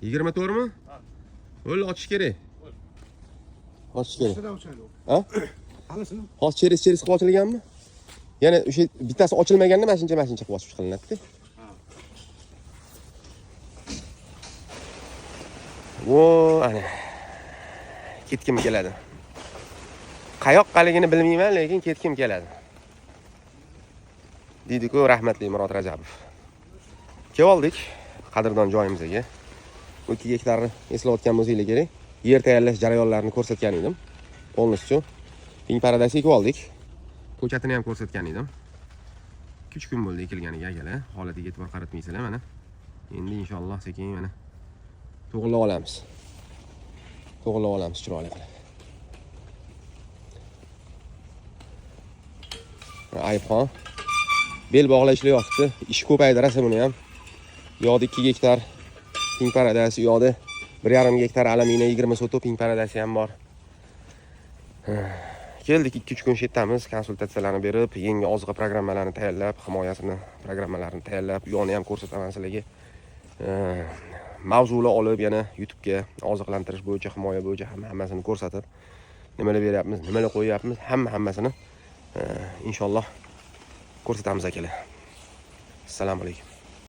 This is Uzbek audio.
24 mi? O'l ochish kerak. Ochish kerak. Ha? Alisini. Hozir cheris qilib ochilganmi? Yana o'sha bittasi ochilmaganda mashincha qilib bosib qilinadi-da. Vo, ana. Ketkim keladi. Qayoqqaligini bilmayman, lekin ketkim keladi. Deydi-ku rahmatli Murod Rajabov. Keldik qadrdon joyimizga. 2 gektarni eslayotgan bo'lsangiz kerak. Yer tayyorlash jarayonlarini ko'rsatgan edim. Polностью. Ping paradasiga keldik. Ko'chatini ham ko'rsatgan edim. 3 kun bo'ldi ekilganiga akalar. Holatiga e'tibor qaratmaysizlar mana. Endi inshaalloh sekin mana to'g'rilab olamiz. Chiroyli qilib. Ayibxon bel bog'la ishlayapti. Ish ko'paydi rasa buni ham. Yo'qda 2 gektar ping paradasi, yo'qda 1,5 gektar alamina 20 soto ping paradasi ham bor. Keldik 2-3 kun shetamiz, konsultatsiyalarni berib, yangi oziqa programmalarini tayyorlab, himoyasini programmalarini tayyorlab, uyoni ham ko'rsataman sizlarga. Mavzular olib yana YouTube'ga oziqlantirish bo'yicha, himoya bo'yicha hammasini ko'rsatib, nimalar beryapmiz, nimalar qo'yyapmiz, hammasini inshaalloh ko'rsatamiz akalar. Assalomu alaykum.